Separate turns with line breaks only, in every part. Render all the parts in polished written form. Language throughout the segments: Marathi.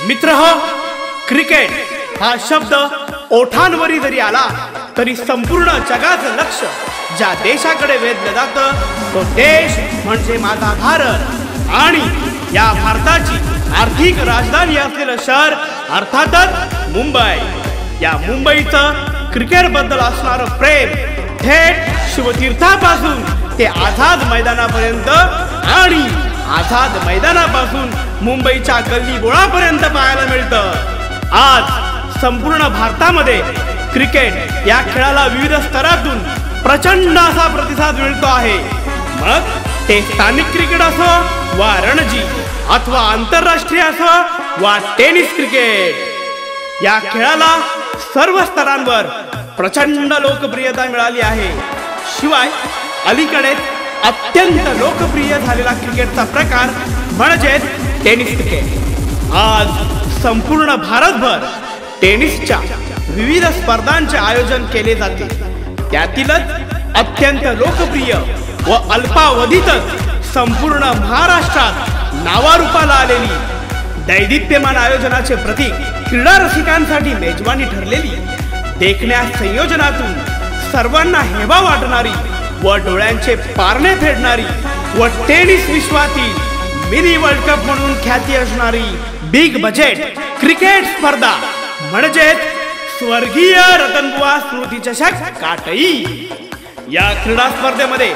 मित्रहो, क्रिकेट हा शब्द ओठांवरी जरी आला तरी संपूर्ण जगाचं लक्ष ज्या देशाकडे वेधलं जातं तो देश म्हणजे माझा भारत आणि या भारताची आर्थिक राजधानी असलेलं शहर अर्थातच मुंबई. या मुंबईचं क्रिकेट बद्दल असणारं प्रेम थेट शिवतीर्थापासून ते आझाद मैदानापर्यंत आणि आझाद मैदानापासून मुंबईच्या गल्ली बोळापर्यंत पाहायला मिळतं. आज संपूर्ण भारतामध्ये क्रिकेट या खेळाला विविध स्तरातून प्रचंड असा प्रतिसाद मिळतो आहे. मग ते स्थानिक क्रिकेट असो वा रणजी अथवा आंतरराष्ट्रीय असो वा टेनिस क्रिकेट, या खेळाला सर्व स्तरांवर प्रचंड लोकप्रियता मिळाली आहे. शिवाय अलीकडेच अत्यंत लोकप्रिय झालेला क्रिकेटचा प्रकार म्हणजे टेनिस क्रिकेट. आज संपूर्ण भारतभर टेनिसच्या विविध स्पर्धांचे आयोजन केले जाते. त्यातीलच अत्यंत लोकप्रिय व अल्पावधीतच संपूर्ण महाराष्ट्रात नावारूपाला आलेली दैदिप्यमान आयोजनाचे प्रतीक, क्रीडा रसिकांसाठी मेजवानी ठरलेली, देखण्या संयोजनातून सर्वांना हेवा वाटणारी व डोळ्यांचे पारणे फेडणारी व टेनिस विश्वातील मिनी वर्ल्ड कप म्हणून ख्याती असणारी बिग बजेट क्रिकेट स्पर्धा म्हणजे स्वर्गीय रतनबुवा स्मृती चषक काटई. या क्रीडा स्पर्धेमध्ये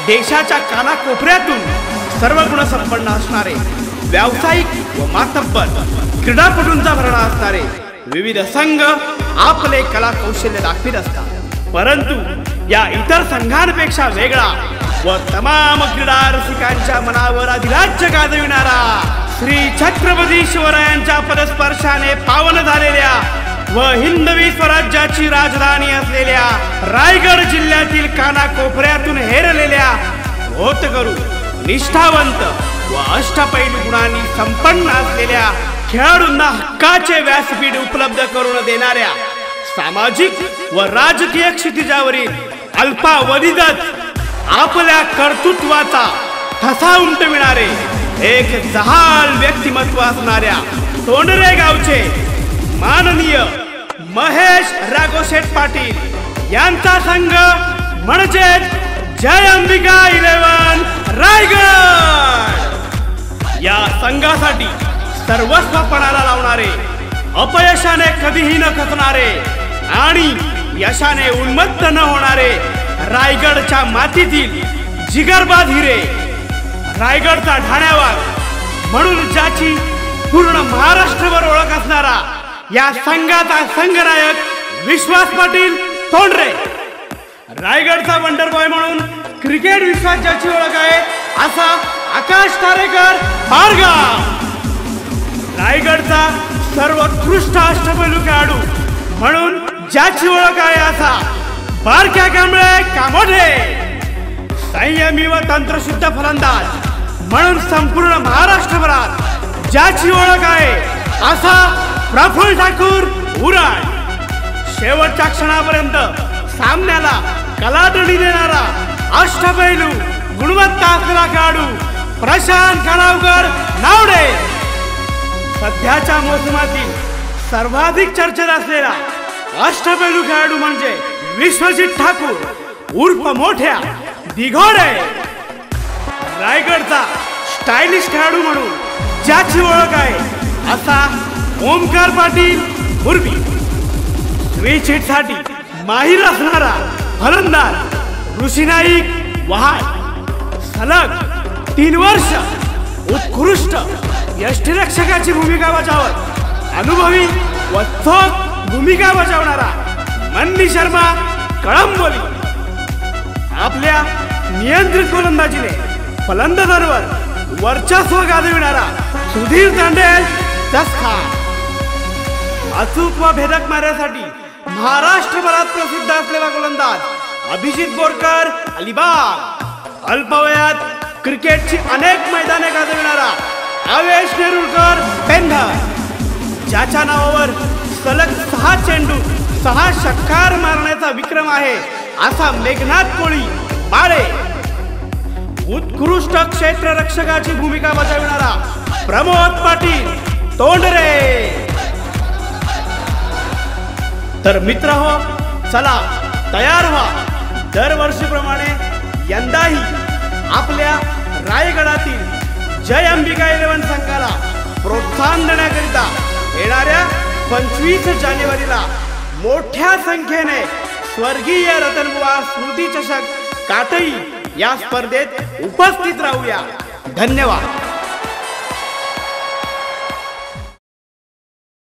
देशाच्या कानाकोपऱ्यातून सर्व गुण संपन्न असणारे व्यावसायिक व मातब्बर क्रीडापटूंचा भरणा असणारे विविध संघ आपले कला कौशल्य दाखवित असतात. परंतु या इतर संघांपेक्षा वेगळा व तमाम क्रीडा रसिकांच्या मनावर अधिराज्य गाजविणारा श्री छत्रपती शिवरायांच्या पदस्पर्शाने पावन झालेल्या व हिंदवी स्वराज्याची राजधानी असलेल्या रायगड जिल्ह्यातील कानाकोपऱ्यातून हेरलेल्या होतकरू, निष्ठावंत व अष्टपैलू गुणांनी संपन्न असलेल्या खेळाडूंना हक्काचे व्यासपीठ उपलब्ध करून देणाऱ्या, सामाजिक व राजकीय क्षितिजावरील अल्पावधीतच आपल्या कर्तृत्वाचा ठसा उमटविणारे एक जहाल व्यक्तिमत्व असणाऱ्या तोंडरे गावचे माननीय महेश राघोशेठ पाटील यांचा संघ म्हणजे जय अंबिका 11 रायगड. या संघासाठी सर्वस्व पणाला लावणारे, अपयशाने कधीही न खचणारे आणि यशाने उन्मत्त न होणारे रायगडच्या मातीतील जिगरबाज हिरे, रायगडचा ठाण्यावाग म्हणून ज्याची पूर्ण महाराष्ट्रभर ओळख असणारा या संघाचा संघनायक विश्वास पाटील तोंडरे, रायगडचा वंडरबॉय म्हणून क्रिकेट विश्वात ज्याची ओळख आहे असा आकाश तारेकर पारगाव, रायगडचा सर्वोत्कृष्ट अष्टपैलू खेळाडू म्हणून ज्याची ओळख आहे असा बारक्या कांबळे कामोठे, संयमी व तंत्रशुद्ध फलंदाज म्हणून संपूर्ण महाराष्ट्रभरात ज्याची ओळख आहे असा प्रफुल्ल ठाकूर उराड, शेवटच्या क्षणापर्यंत सामन्याला कलाटणी देणारा अष्टपैलू गुणवत्ता असलेला खेळाडू प्रशांत खानावकर नावडे, सध्याच्या मोसमातील सर्वाधिक चर्चेत असलेला अष्टपैलू खेळाडू म्हणजे विश्वजित ठाकूर उर्फ मोठ्या दिघोडे, रायगडचा स्टायलिश खेळाडू म्हणून ज्याची ओळख आहे असा ओमकार पाटील मुरबी, स्विच साठी माहीर असणारा फलंदाज ऋषी नाईक वहाड, सलग 3 वर्ष उत्कृष्ट यष्टिरक्षकाची भूमिका बजावत अनुभवी व चोख भूमिका बजावणारा मन्नी शर्मा कळंबोली, आपल्या नियंत्रित गोलंदाजीने फलंदाजांवर वर्चस्व गाजविणारा सुधीर तांडेल चस्का, अचूक व भेदक माऱ्यासाठी महाराष्ट्रभरात प्रसिद्ध असलेला गोलंदाज अभिजित बोरकर अलिबाग, अल्पवयात क्रिकेटची अनेक मैदाने गाजविणारा आवेश नेरुळकर पेंढर, ज्याच्या नावावर सलग 6 चेंडू 6 षटकार मारण्याचा विक्रम आहे असा मेघनाथ कोळी बाळे, उत्कृष्ट क्षेत्ररक्षकाची भूमिका बजावणारा प्रमोद पाटील तोंडरे. तर मित्र हो, चला तयार व्हा. दरवर्षीप्रमाणे यंदाही आपल्या रायगडातील जय अंबिका 11 संघाला प्रोत्साहन देण्याकरिता येणाऱ्या 25 जानेवारीला मोठ्या संख्येने स्वर्गीय रतनबुवा स्मृती चषक काटई या स्पर्धेत उपस्थित राहूया. धन्यवाद.